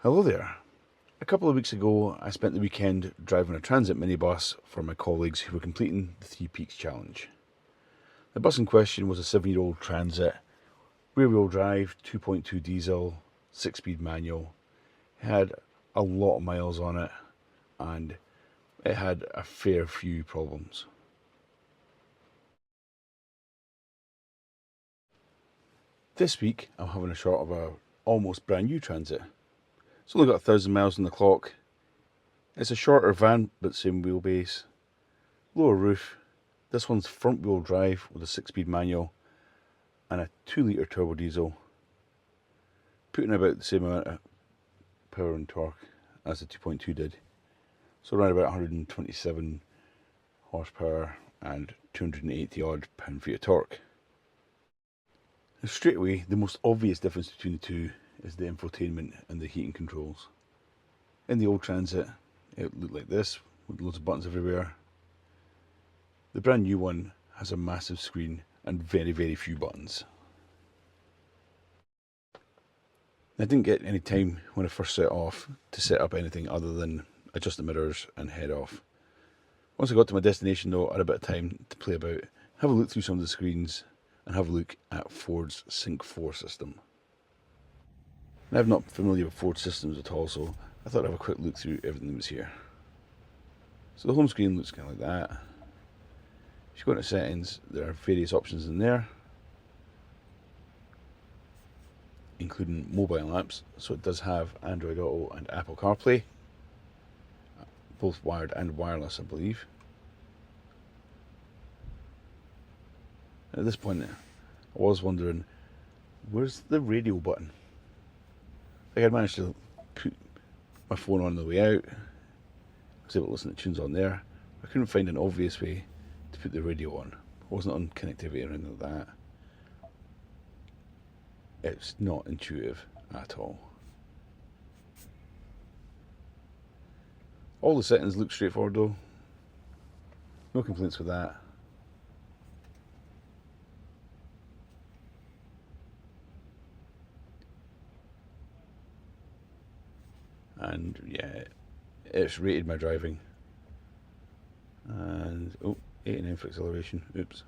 Hello there. A couple of weeks ago, I spent the weekend driving a transit minibus for my colleagues who were completing the Three Peaks Challenge. The bus in question was a 7-year-old transit, rear-wheel drive, 2.2 diesel, 6-speed manual. It had a lot of miles on it, and it had a fair few problems. This week, I'm having a shot of a almost brand new transit. It's only got 1,000 miles on the clock. It's a shorter van, but same wheelbase. Lower roof. This one's front wheel drive with a 6-speed manual and a 2-litre turbo diesel, putting about the same amount of power and torque as the 2.2 did. So around about 127 horsepower and 280 odd pound-feet of torque. Now straight away, the most obvious difference between the two is the infotainment and the heating controls. In the old Transit, it looked like this, with loads of buttons everywhere. The brand new one has a massive screen and very few buttons. I didn't get any time when I first set off to set up anything other than adjust the mirrors and head off. Once I got to my destination though, I had a bit of time to play about, have a look through some of the screens and have a look at Ford's Sync 4 system. And I'm not familiar with Ford systems at all, so I thought I'd have a quick look through everything that was here. So the home screen looks kind of like that. If you go into settings, there are various options in there, including mobile apps. So it does have Android Auto and Apple CarPlay, both wired and wireless, I believe. At this point, I was wondering, where's the radio button? Like, I'd managed to put my phone on the way out. I was able to listen to tunes on there. I couldn't find an obvious way to put the radio on. It wasn't on connectivity or anything like that. It's not intuitive at all. All the settings look straightforward though. No complaints with that. And yeah, it's rated my driving. And 89 for acceleration. Oops.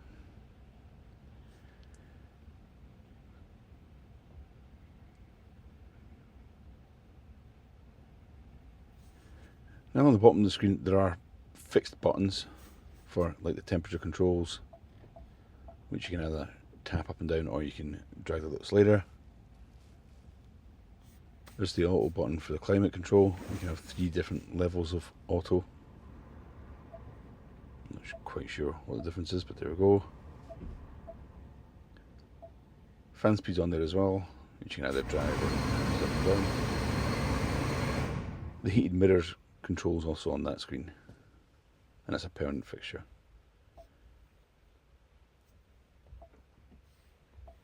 Now on the bottom of the screen there are fixed buttons for like the temperature controls, which you can either tap up and down or you can drag the little slider. There's the auto button for the climate control. You can have 3 different levels of auto. I'm not quite sure what the difference is, but there we go. Fan speed's on there as well, which you can either drive or up and down. The heated mirrors controls also on that screen, and that's a permanent fixture.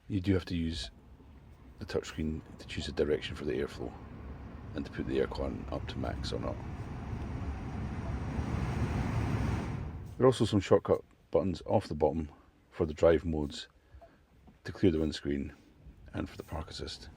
You do have to use the touchscreen to choose the direction for the airflow and to put the aircon up to max or not. There are also some shortcut buttons off the bottom for the drive modes, to clear the windscreen and for the park assist.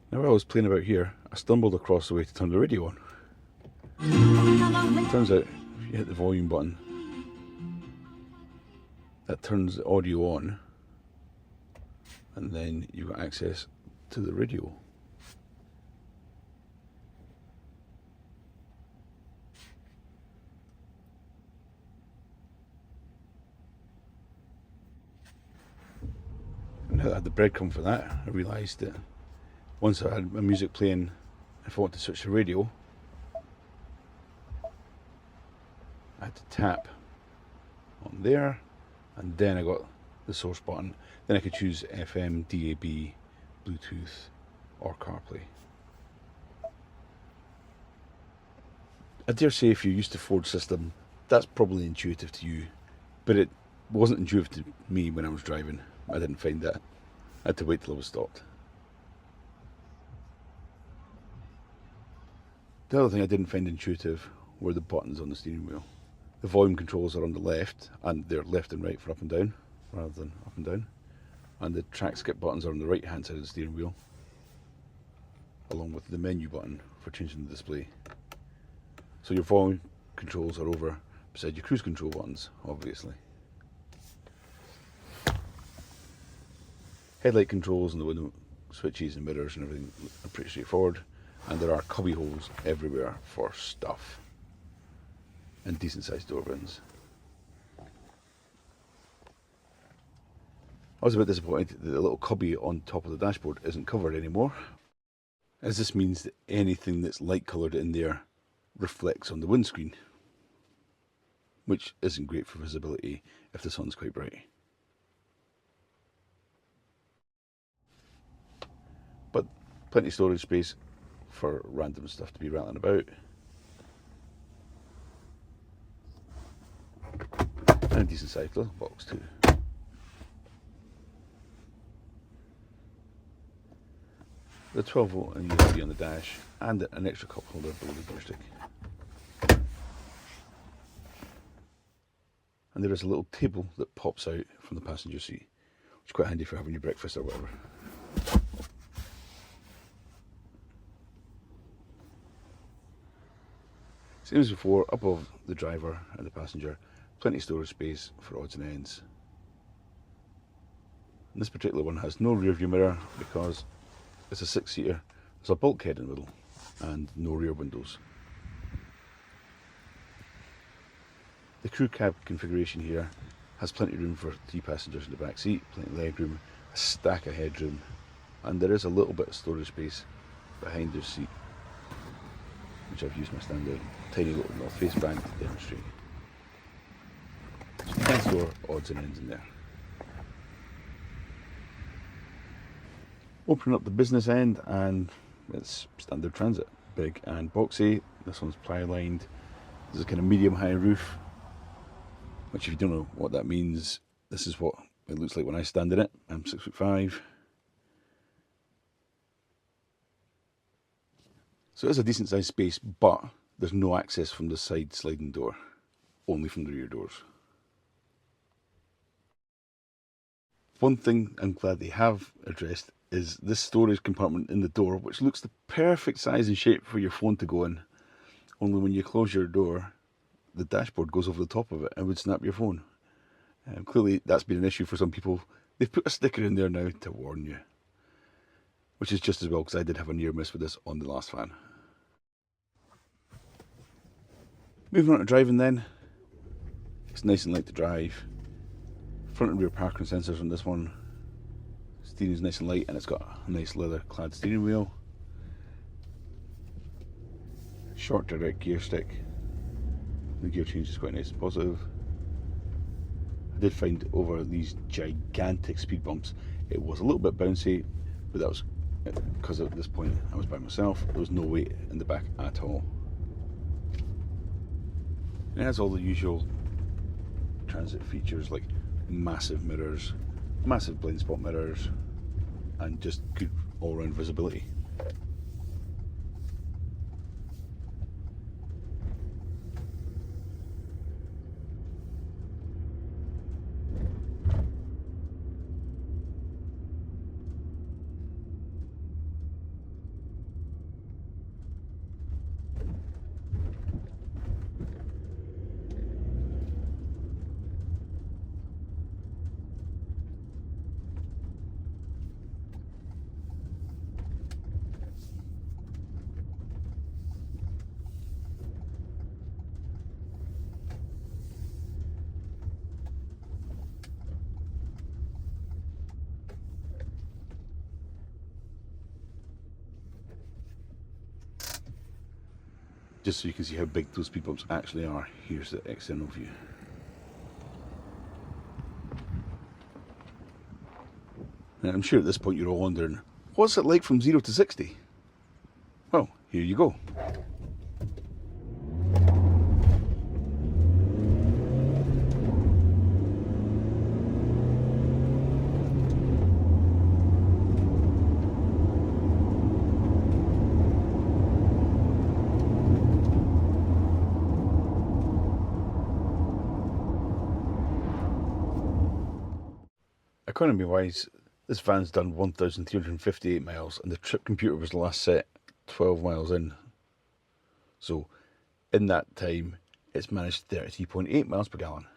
Now while I was playing about here, I stumbled across the way to turn the radio on. Turns out, if you hit the volume button, that turns the audio on, and then you've got access to the radio. And now that I had the breadcrumb for that, I realised that once I had my music playing, if I want to switch the radio, I had to tap on there, and then I got the source button. Then I could choose FM, DAB, Bluetooth, or CarPlay. I dare say if you're used to Ford system, that's probably intuitive to you, but it wasn't intuitive to me when I was driving. I didn't find that. I had to wait till I was stopped. The other thing I didn't find intuitive were the buttons on the steering wheel. The volume controls are on the left, and they're left and right for up and down, rather than up and down. And the track skip buttons are on the right hand side of the steering wheel, along with the menu button for changing the display. So your volume controls are over beside your cruise control buttons, obviously. Headlight controls and the window switches and mirrors and everything are pretty straightforward, and there are cubby holes everywhere for stuff and decent sized door bins. I was a bit disappointed that the little cubby on top of the dashboard isn't covered anymore, as this means that anything that's light coloured in there reflects on the windscreen, which isn't great for visibility if the sun's quite bright. But plenty of storage space for random stuff to be rattling about. And a decent sized glove box too. The 12 volt and USB on the dash, and an extra cup holder below the gear stick. And there is a little table that pops out from the passenger seat, which is quite handy for having your breakfast or whatever. Same as before, above the driver and the passenger, plenty of storage space for odds and ends. And this particular one has no rear view mirror because it's a 6-seater. There's a bulkhead in the middle and no rear windows. The crew cab configuration here has plenty of room for 3 passengers in the back seat, plenty of leg room, a stack of headroom, and there is a little bit of storage space behind the seat, which I've used my standard tiny little North Face bag to demonstrate. So you can store odds and ends in there. Open up the business end and it's standard transit, big and boxy. This one's ply lined. There's a kind of medium high roof, which if you don't know what that means, this is what it looks like when I stand in it. I'm 6'5". So it's a decent sized space, but there's no access from the side sliding door, only from the rear doors. One thing I'm glad they have addressed is this storage compartment in the door, which looks the perfect size and shape for your phone to go in. Only when you close your door, the dashboard goes over the top of it and would snap your phone. Clearly that's been an issue for some people. They've put a sticker in there now to warn you, which is just as well, because I did have a near miss with this on the last fan. Moving on to driving then. It's nice and light to drive. Front and rear parking sensors on this one. Steering is nice and light, and it's got a nice leather clad steering wheel. Short direct gear stick. The gear change is quite nice and positive. I did find over these gigantic speed bumps it was a little bit bouncy, but that was because at this point I was by myself. There was no weight in the back at all. It has all the usual transit features like massive mirrors, massive blind spot mirrors, and just good all-round visibility. Just so you can see how big those speed bumps actually are, here's the external view. Now I'm sure at this point you're all wondering, what's it like from 0 to 60? Well, here you go. Economy wise, this van's done 1,358 miles and the trip computer was last set 12 miles in. So in that time it's managed 33.8 miles per gallon.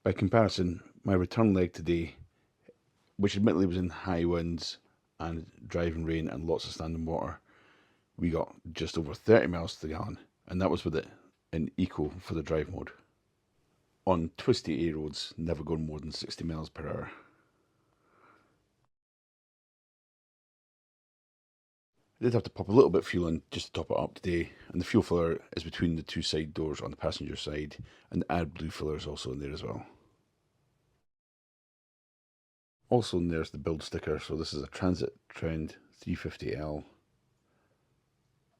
By comparison, my return leg today, which admittedly was in high winds and driving rain and lots of standing water, we got just over 30 miles to the gallon, and that was with it in Eco for the drive mode. On twisty A roads, never going more than 60 miles per hour. I did have to pop a little bit of fuel in just to top it up today, and the fuel filler is between the two side doors on the passenger side, and the Adblue filler is also in there as well. Also in there is the build sticker, so this is a Transit Trend 350L,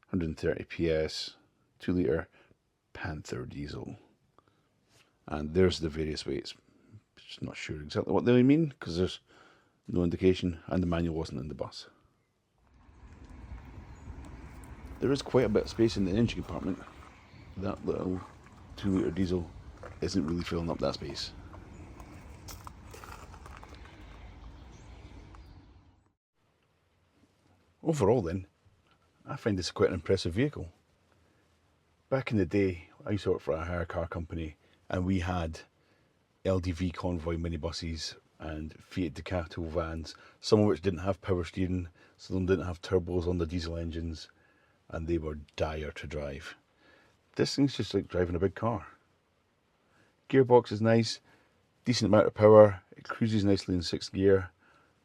130 PS, 2 litre Panther Diesel. And there's the various weights. Just not sure exactly what they mean because there's no indication, and the manual wasn't in the bus. There is quite a bit of space in the engine compartment. That little 2 litre diesel isn't really filling up that space. Overall then, I find this quite an impressive vehicle. Back in the day, I used to work for a hire car company and we had LDV convoy minibuses and Fiat Ducato vans, some of which didn't have power steering, some of them didn't have turbos on the diesel engines, and they were dire to drive. This thing's just like driving a big car. Gearbox is nice, decent amount of power, it cruises nicely in 6th gear,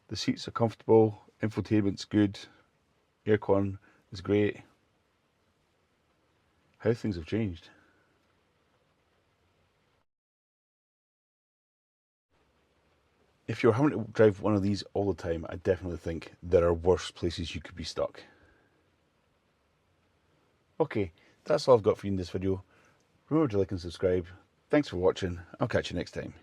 the seats are comfortable, infotainment's good, aircon is great. How things have changed. If you're having to drive one of these all the time, I definitely think there are worse places you could be stuck. Okay, that's all I've got for you in this video. Remember to like and subscribe. Thanks for watching. I'll catch you next time.